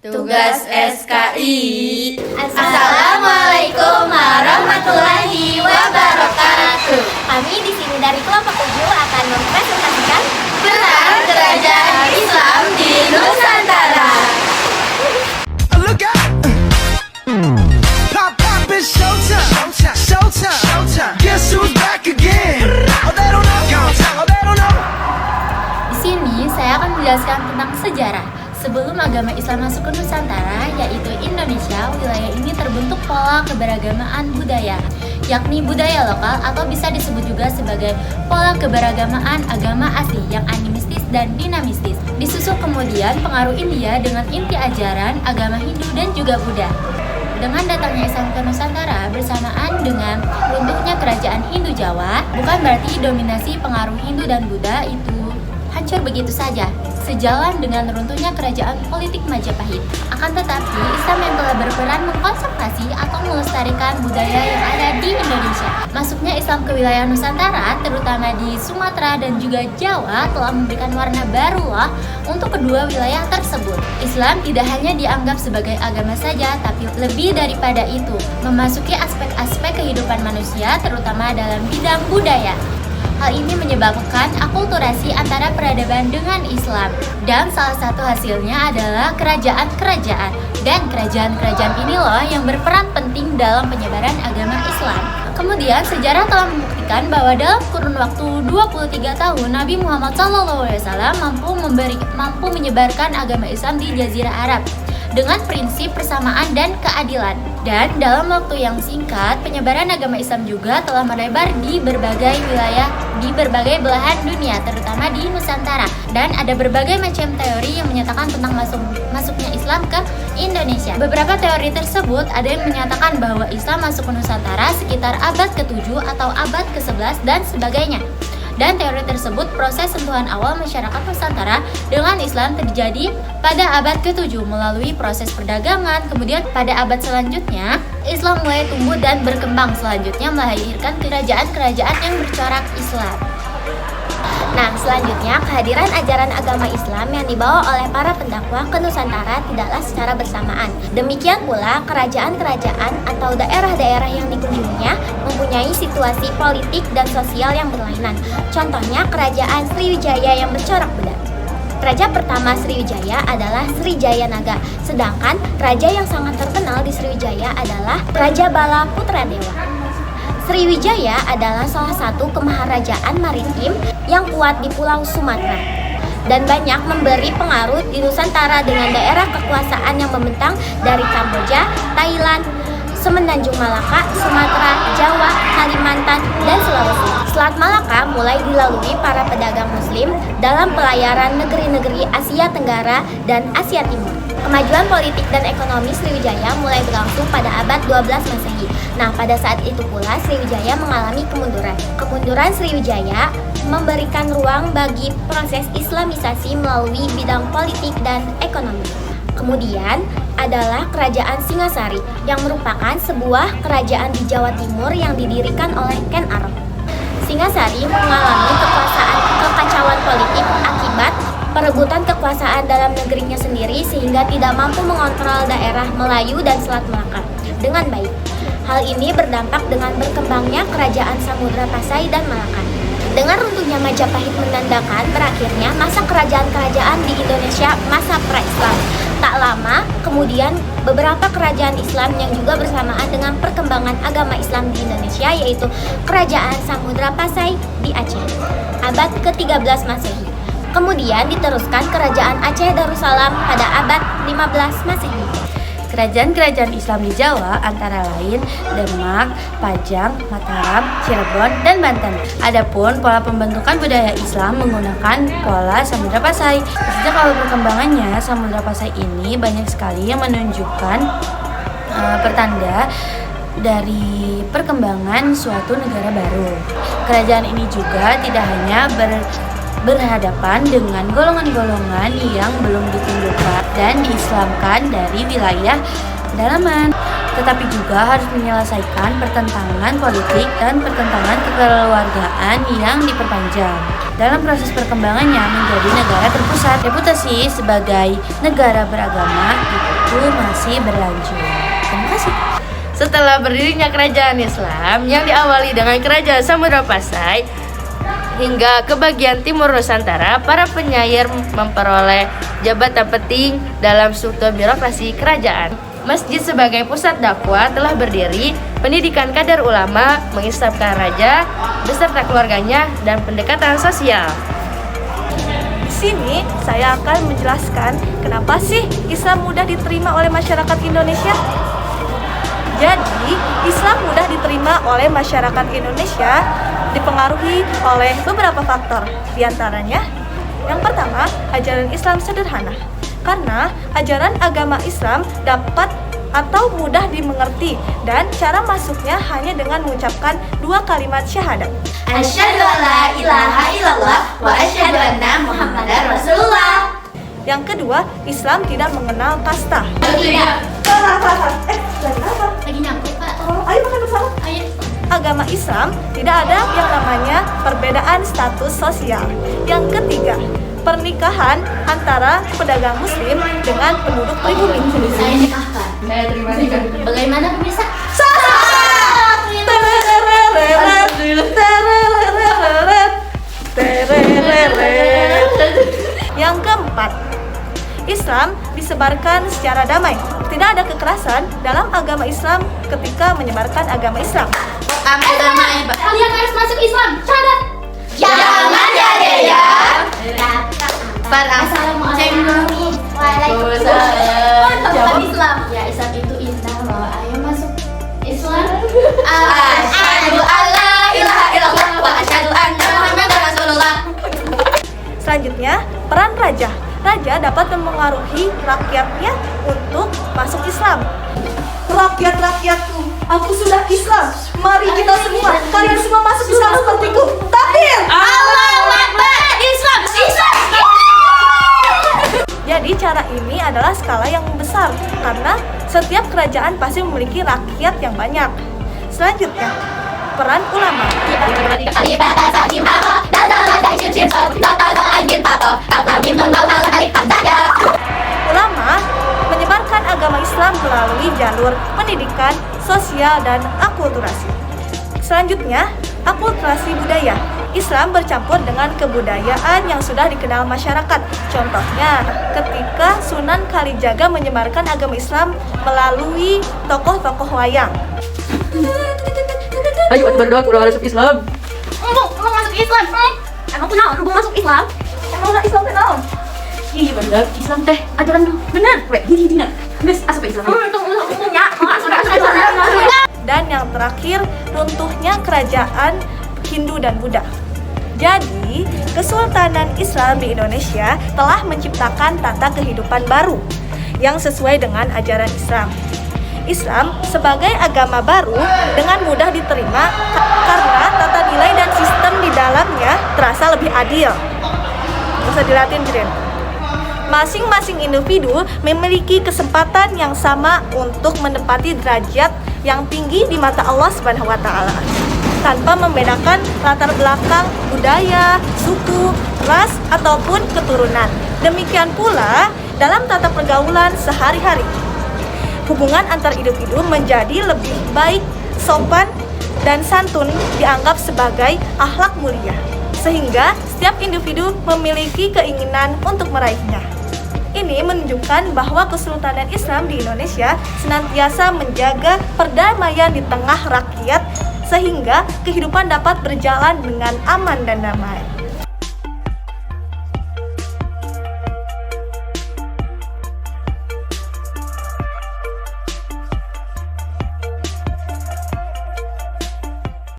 Tugas SKI. Assalamualaikum warahmatullahi wabarakatuh. Kami di sini dari kelompok 7 akan mempresentasikan Peran Kerajaan Islam di Nusantara. Look out! Pop, pop, it's showtime. Showtime. Guess who's back again? Oh, they don't know. Oh, they don't know. Di sini saya akan menjelaskan tentang sejarah. Sebelum agama Islam masuk ke Nusantara, yaitu Indonesia, wilayah ini terbentuk pola keberagamaan budaya, yakni budaya lokal atau bisa disebut juga sebagai pola keberagamaan agama asli yang animistis dan dinamistis. Disusul kemudian pengaruh India dengan inti ajaran agama Hindu dan juga Buddha. Dengan datangnya Islam ke Nusantara bersamaan dengan runtuhnya kerajaan Hindu Jawa, bukan berarti dominasi pengaruh Hindu dan Buddha itu hancur begitu saja, sejalan dengan runtuhnya kerajaan politik Majapahit. Akan tetapi, Islam yang telah berperan mengkonservasi atau melestarikan budaya yang ada di Indonesia. Masuknya Islam ke wilayah Nusantara, terutama di Sumatera dan juga Jawa, telah memberikan warna baru loh untuk kedua wilayah tersebut. Islam tidak hanya dianggap sebagai agama saja, tapi lebih daripada itu, memasuki aspek-aspek kehidupan manusia, terutama dalam bidang budaya. Hal ini menyebabkan akulturasi antara peradaban dengan Islam, dan salah satu hasilnya adalah kerajaan-kerajaan. Dan kerajaan-kerajaan ini loh yang berperan penting dalam penyebaran agama Islam. Kemudian sejarah telah membuktikan bahwa dalam kurun waktu 23 tahun Nabi Muhammad SAW mampu menyebarkan agama Islam di Jazirah Arab dengan prinsip persamaan dan keadilan. Dan dalam waktu yang singkat, penyebaran agama Islam juga telah melebar di berbagai wilayah, di berbagai belahan dunia, terutama di Nusantara. Dan ada berbagai macam teori yang menyatakan tentang masuknya Islam ke Indonesia. Beberapa teori tersebut ada yang menyatakan bahwa Islam masuk ke Nusantara sekitar abad ke-7 atau abad ke-11 dan sebagainya. Dan teori tersebut proses sentuhan awal masyarakat Nusantara dengan Islam terjadi pada abad ke-7 melalui proses perdagangan. Kemudian pada abad selanjutnya Islam mulai tumbuh dan berkembang, selanjutnya melahirkan kerajaan-kerajaan yang bercorak Islam. Nah, selanjutnya kehadiran ajaran agama Islam yang dibawa oleh para pendakwah ke Nusantara tidaklah secara bersamaan. Demikian pula kerajaan-kerajaan atau daerah-daerah yang dikunjunginya mempunyai situasi politik dan sosial yang berlainan. Contohnya kerajaan Sriwijaya yang bercorak Buddha. Raja pertama Sriwijaya adalah Srijaya Naga, sedangkan raja yang sangat terkenal di Sriwijaya adalah Raja Bala Putradewa. Sriwijaya adalah salah satu kemaharajaan maritim yang kuat di Pulau Sumatera dan banyak memberi pengaruh di Nusantara dengan daerah kekuasaan yang membentang dari Kamboja, Thailand, Semenanjung Malaka, Sumatera, Jawa, Kalimantan, dan Sulawesi. Selat Malaka mulai dilalui para pedagang muslim dalam pelayaran negeri-negeri Asia Tenggara dan Asia Timur. Kemajuan politik dan ekonomi Sriwijaya mulai berlangsung pada abad 12 Masehi. Nah, pada saat itu pula Sriwijaya mengalami kemunduran. Kemunduran Sriwijaya memberikan ruang bagi proses Islamisasi melalui bidang politik dan ekonomi. Kemudian adalah Kerajaan Singasari yang merupakan sebuah kerajaan di Jawa Timur yang didirikan oleh Ken Arok. Singasari mengalami kekacauan politik akibat perebutan kekuasaan dalam negerinya sendiri sehingga tidak mampu mengontrol daerah Melayu dan Selat Melaka dengan baik. Hal ini berdampak dengan berkembangnya kerajaan Samudra Pasai dan Malaka. Dengan runtuhnya Majapahit menandakan berakhirnya masa kerajaan-kerajaan di Indonesia masa pra-Islam. Tak lama kemudian beberapa kerajaan Islam yang juga bersamaan dengan perkembangan agama Islam di Indonesia, yaitu Kerajaan Samudra Pasai di Aceh abad ke-13 Masehi. Kemudian diteruskan Kerajaan Aceh Darussalam pada abad 15 Masehi. Kerajaan-kerajaan Islam di Jawa antara lain Demak, Pajang, Mataram, Cirebon, dan Banten. Adapun pola pembentukan budaya Islam menggunakan pola Samudra Pasai. Sejak awal perkembangannya, Samudra Pasai ini banyak sekali yang menunjukkan pertanda dari perkembangan suatu negara baru. Kerajaan ini juga tidak hanya berhadapan dengan golongan-golongan yang belum ditimbulkan dan diislamkan dari wilayah pedalaman, tetapi juga harus menyelesaikan pertentangan politik dan pertentangan kekeluargaan yang diperpanjang. Dalam proses perkembangannya menjadi negara terpusat, reputasi sebagai negara beragama itu masih berlanjut. Terima kasih. Setelah berdirinya kerajaan Islam yang diawali dengan kerajaan Samudra Pasai hingga ke bagian timur Nusantara, para penyair memperoleh jabatan penting dalam struktur birokrasi kerajaan. Masjid sebagai pusat dakwah telah berdiri, pendidikan kader ulama, mengislamkan raja beserta keluarganya, dan pendekatan sosial. Di sini saya akan menjelaskan kenapa sih Islam mudah diterima oleh masyarakat Indonesia. Jadi, Islam mudah diterima oleh masyarakat Indonesia dipengaruhi oleh beberapa faktor. Di antaranya, yang pertama, ajaran Islam sederhana. Karena ajaran agama Islam dapat atau mudah dimengerti dan cara masuknya hanya dengan mengucapkan 2 kalimat syahadat. Asyhadu an la ilaha illallah wa asyhadu anna Muhammadar Rasulullah. Yang kedua, Islam tidak mengenal kasta. Tidak. Lagi apa? Lagi nyangkut, Pak. Ayo makan bersama. Ayo. Agama Islam tidak ada yang namanya perbedaan status sosial. Yang ketiga, pernikahan antara pedagang muslim dengan penduduk pribumi. Saya nikahkan. Saya terima nikah. Bagaimana pemirsa? Yang keempat, Islam disebarkan secara damai. Tidak ada kekerasan dalam agama Islam ketika menyebarkan agama Islam. Kalian harus masuk Islam. Syahadat. Jangan jadi ya. Assalamualaikum. Waalaikumsalam. Islam. Ya, Islam itu indah loh. Ayo masuk Islam. Asyhadu an la ilaha illallah wa asyhadu anna Muhammadar Rasulullah. Selanjutnya, peran raja. Raja dapat memengaruhi rakyatnya untuk masuk Islam. Rakyat-rakyatku, aku sudah Islam. Mari kita semua, kalian semua masuk Islam sepertiku. Takbir! Allahu Akbar. Islam. Jadi cara ini adalah skala yang besar karena setiap kerajaan pasti memiliki rakyat yang banyak. Selanjutnya, peran ulama. Ulama menyebarkan agama Islam melalui jalur pendidikan, sosial, dan akulturasi. Selanjutnya, akulturasi budaya. Islam bercampur dengan kebudayaan yang sudah dikenal masyarakat. Contohnya, ketika Sunan Kalijaga menyebarkan agama Islam melalui tokoh-tokoh wayang. Ayo berdoa udah masuk Islam. Mau masuk Islam? Emang kenal? Mau masuk Islam? Emang udah Islam kenal? Iya benar, Islam teh ajaran dulu. Bener. Weh, gini. Guys, asup Islam. Dan yang terakhir, runtuhnya kerajaan Hindu dan Buddha. Jadi, Kesultanan Islam di Indonesia telah menciptakan tata kehidupan baru yang sesuai dengan ajaran Islam. Islam sebagai agama baru dengan mudah diterima karena tata nilai dan sistem di dalamnya terasa lebih adil. Bisa dilatih, Jiren. Masing-masing individu memiliki kesempatan yang sama untuk menempati derajat yang tinggi di mata Allah Subhanahu wa taala, tanpa membedakan latar belakang, budaya, suku, ras, ataupun keturunan. Demikian pula dalam tata pergaulan sehari-hari. Hubungan antar individu menjadi lebih baik, sopan, dan santun dianggap sebagai akhlak mulia, sehingga setiap individu memiliki keinginan untuk meraihnya. Ini menunjukkan bahwa Kesultanan Islam di Indonesia senantiasa menjaga perdamaian di tengah rakyat sehingga kehidupan dapat berjalan dengan aman dan damai.